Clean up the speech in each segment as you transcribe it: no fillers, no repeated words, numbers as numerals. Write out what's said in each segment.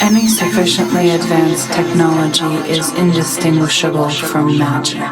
Any sufficiently advanced technology is indistinguishable from magic.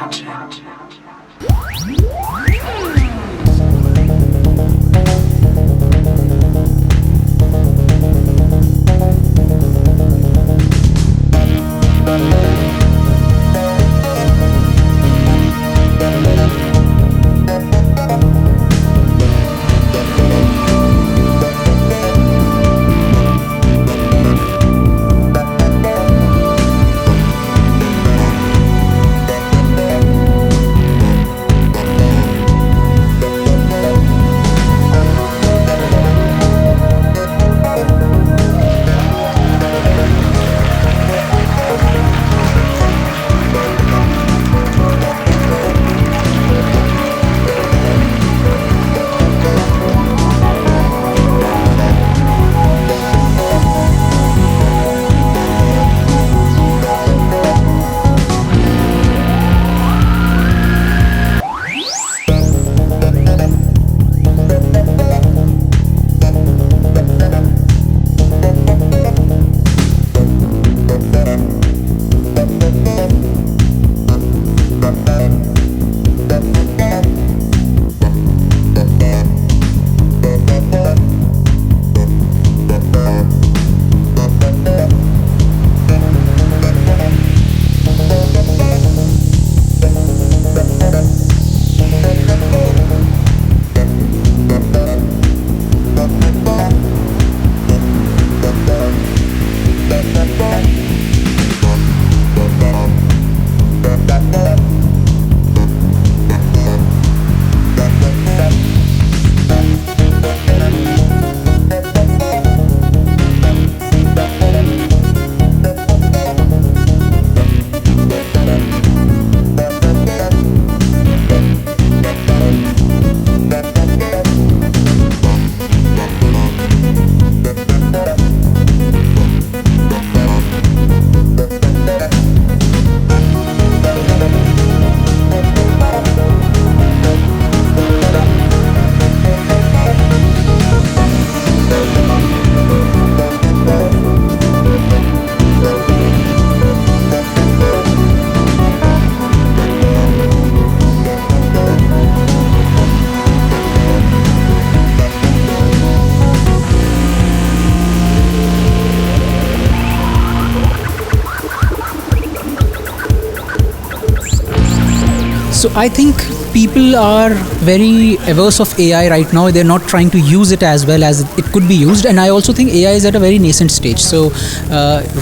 So I think people are very averse of AI right now. They're not trying to use it as well as it could be used. And I also think AI is at a very nascent stage. So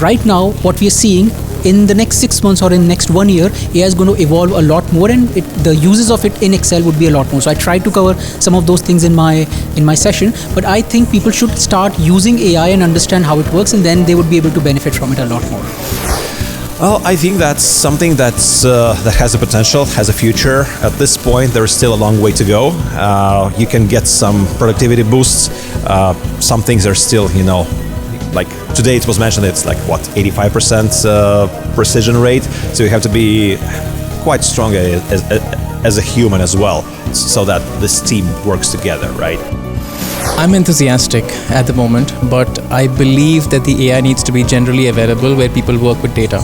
right now, what we are seeing in the next 6 months or in the next 1 year, AI is going to evolve a lot more, and the uses of it in Excel would be a lot more. So I tried to cover some of those things in my session, but I think people should start using AI and understand how it works, and then they would be able to benefit from it a lot more. Well, I think that's something that has the potential, has a future. At this point, there is still a long way to go. You can get some productivity boosts. Some things are still, like today it was mentioned, it's like 85% precision rate. So you have to be quite strong as a human as well, so that this team works together, right? I'm enthusiastic at the moment, but I believe that the AI needs to be generally available where people work with data.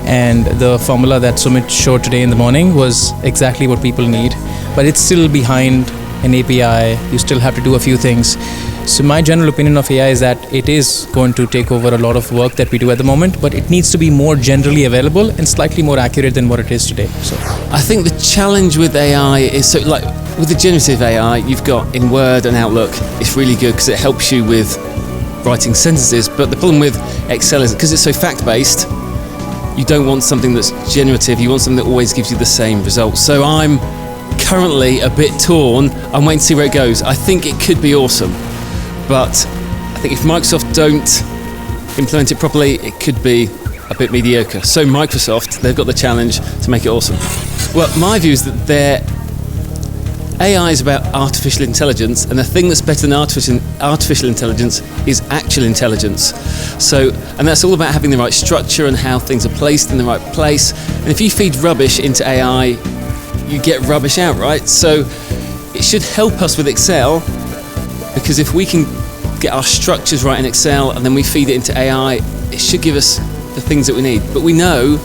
And the formula that Sumit showed today in the morning was exactly what people need, but it's still behind an API. You still have to do a few things. So my general opinion of AI is that it is going to take over a lot of work that we do at the moment, but it needs to be more generally available and slightly more accurate than what it is today. So I think the challenge with AI is, so like with the generative AI, you've got in Word and Outlook, it's really good because it helps you with writing sentences, but the problem with Excel is because it's so fact-based, you don't want something that's generative, you want something that always gives you the same results. So I'm currently a bit torn. I'm waiting to see where it goes. I think it could be awesome, but I think if Microsoft don't implement it properly, it could be a bit mediocre. So Microsoft, they've got the challenge to make it awesome. Well, my view is that their AI is about artificial intelligence, and the thing that's better than artificial intelligence is actual intelligence. So, and that's all about having the right structure and how things are placed in the right place. And if you feed rubbish into AI, you get rubbish out, right? So it should help us with Excel, because if we can get our structures right in Excel and then we feed it into AI, it should give us the things that we need. But we know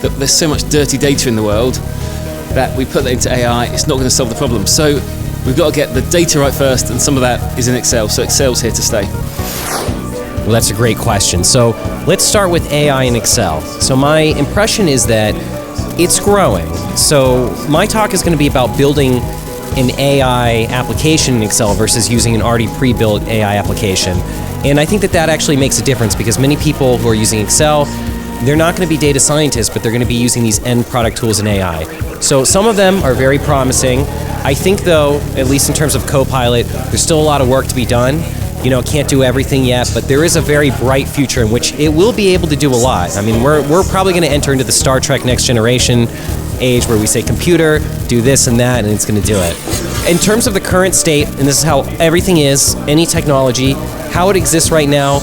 that there's so much dirty data in the world that we put that into AI, it's not going to solve the problem. So we've got to get the data right first, and some of that is in Excel. So Excel's here to stay. Well, that's a great question. So let's start with AI in Excel. So my impression is that it's growing. So my talk is going to be about building an AI application in Excel versus using an already pre-built AI application. And I think that actually makes a difference, because many people who are using Excel, they're not going to be data scientists, but they're going to be using these end product tools in AI. So some of them are very promising. I think, though, at least in terms of Copilot, there's still a lot of work to be done. You know, it can't do everything yet, but there is a very bright future in which it will be able to do a lot. I mean, we're probably going to enter into the Star Trek Next Generation age where we say, computer, do this and that, and it's going to do it. In terms of the current state, and this is how everything is, any technology, how it exists right now,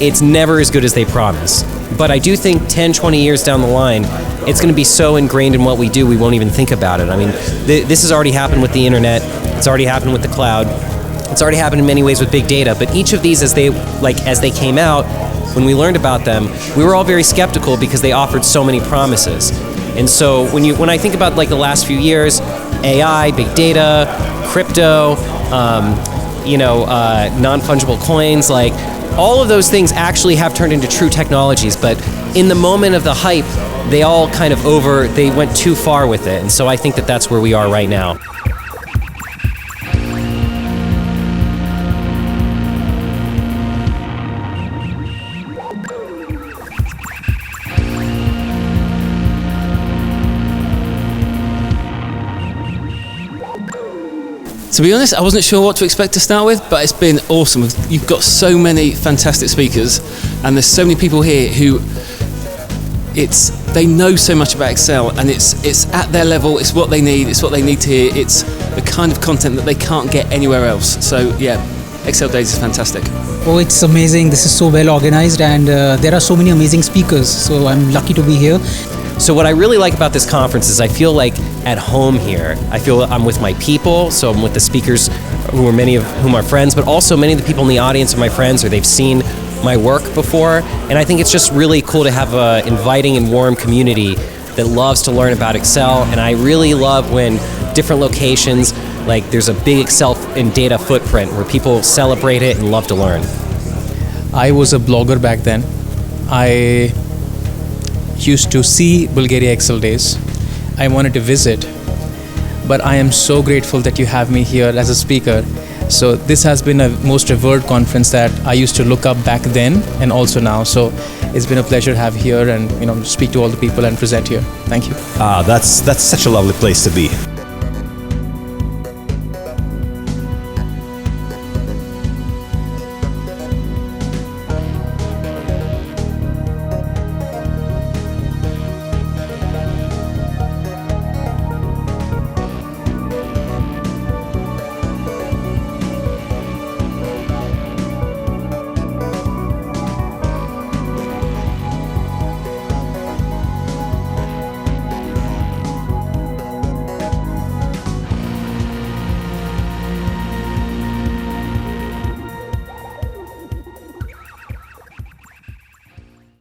it's never as good as they promise. But I do think 10, 20 years down the line, it's going to be so ingrained in what we do, we won't even think about it. I mean, this has already happened with the internet. It's already happened with the cloud. It's already happened in many ways with big data. But each of these, as they came out, when we learned about them, we were all very skeptical because they offered so many promises. And so when I think about like the last few years, AI, big data, crypto, non-fungible coins, like all of those things actually have turned into true technologies. But in the moment of the hype, they all kind of they went too far with it. And so I think that's where we are right now. To be honest, I wasn't sure what to expect to start with, but it's been awesome. You've got so many fantastic speakers, and there's so many people here who they know so much about Excel, and it's at their level, it's what they need to hear, it's the kind of content that they can't get anywhere else. So yeah, Excel Days is fantastic. Oh, it's amazing. This is so well organized, and there are so many amazing speakers, so I'm lucky to be here. So what I really like about this conference is I feel like at home here. I feel I'm with my people, so I'm with the speakers, many of whom are friends, but also many of the people in the audience are my friends, or they've seen my work before. And I think it's just really cool to have an inviting and warm community that loves to learn about Excel. And I really love when different locations, like there's a big Excel and data footprint where people celebrate it and love to learn. I was a blogger back then. I used to see Bulgaria Excel Days. I wanted to visit, but I am so grateful that you have me here as a speaker. So this has been a most revered conference that I used to look up back then and also now. So it's been a pleasure to have here and speak to all the people and present here. Thank you. That's such a lovely place to be.